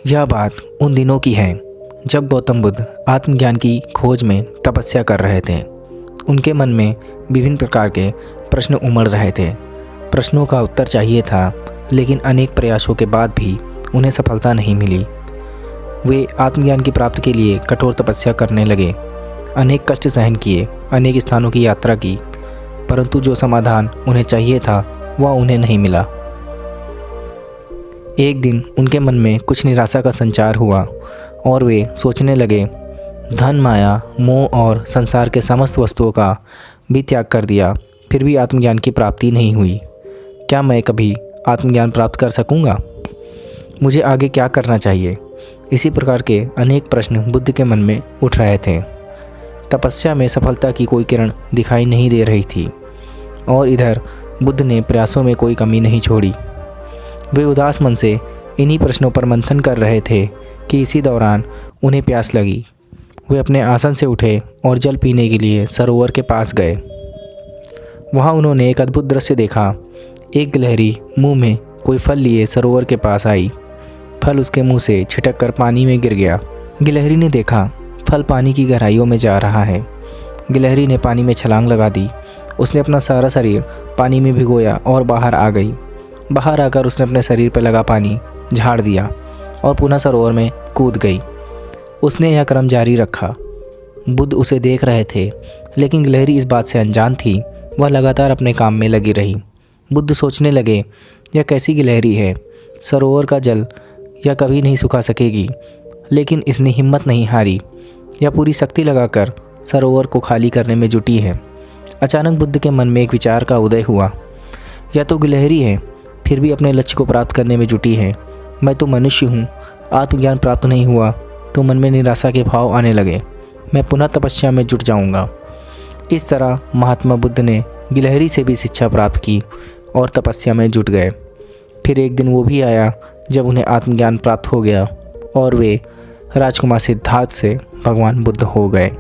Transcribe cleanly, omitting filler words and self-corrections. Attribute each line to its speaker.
Speaker 1: यह बात उन दिनों की है जब गौतम बुद्ध आत्मज्ञान की खोज में तपस्या कर रहे थे। उनके मन में विभिन्न प्रकार के प्रश्न उमड़ रहे थे। प्रश्नों का उत्तर चाहिए था, लेकिन अनेक प्रयासों के बाद भी उन्हें सफलता नहीं मिली। वे आत्मज्ञान की प्राप्ति के लिए कठोर तपस्या करने लगे, अनेक कष्ट सहन किए, अनेक स्थानों की यात्रा की, परंतु जो समाधान उन्हें चाहिए था वह उन्हें नहीं मिला। एक दिन उनके मन में कुछ निराशा का संचार हुआ और वे सोचने लगे, धन, माया, मोह और संसार के समस्त वस्तुओं का भी त्याग कर दिया, फिर भी आत्मज्ञान की प्राप्ति नहीं हुई। क्या मैं कभी आत्मज्ञान प्राप्त कर सकूंगा? मुझे आगे क्या करना चाहिए? इसी प्रकार के अनेक प्रश्न बुद्ध के मन में उठ रहे थे। तपस्या में सफलता की कोई किरण दिखाई नहीं दे रही थी और इधर बुद्ध ने प्रयासों में कोई कमी नहीं छोड़ी। वे उदास मन से इन्हीं प्रश्नों पर मंथन कर रहे थे कि इसी दौरान उन्हें प्यास लगी। वे अपने आसन से उठे और जल पीने के लिए सरोवर के पास गए। वहाँ उन्होंने एक अद्भुत दृश्य देखा। एक गिलहरी मुंह में कोई फल लिए सरोवर के पास आई। फल उसके मुंह से छिटक कर पानी में गिर गया। गिलहरी ने देखा फल पानी की गहराइयों में जा रहा है। गिलहरी ने पानी में छलांग लगा दी। उसने अपना सारा शरीर पानी में भिगोया और बाहर आ गई। बाहर आकर उसने अपने शरीर पर लगा पानी झाड़ दिया और पुनः सरोवर में कूद गई। उसने यह क्रम जारी रखा। बुद्ध उसे देख रहे थे, लेकिन गिलहरी इस बात से अनजान थी। वह लगातार अपने काम में लगी रही। बुद्ध सोचने लगे, यह कैसी गिलहरी है? सरोवर का जल यह कभी नहीं सुखा सकेगी। लेकिन इसने हिम्मत नहीं हारी। यह पूरी शक्ति लगाकर सरोवर को खाली करने में जुटी है। अचानक बुद्ध के मन में एक विचार का उदय हुआ। यह तो गिलहरी है, फिर भी अपने लक्ष्य को प्राप्त करने में जुटी है। मैं तो मनुष्य हूँ, आत्मज्ञान प्राप्त नहीं हुआ तो मन में निराशा के भाव आने लगे। मैं पुनः तपस्या में जुट जाऊँगा। इस तरह महात्मा बुद्ध ने गिलहरी से भी शिक्षा प्राप्त की और तपस्या में जुट गए। फिर एक दिन वो भी आया जब उन्हें आत्मज्ञान प्राप्त हो गया और वे राजकुमार सिद्धार्थ से भगवान बुद्ध हो गए।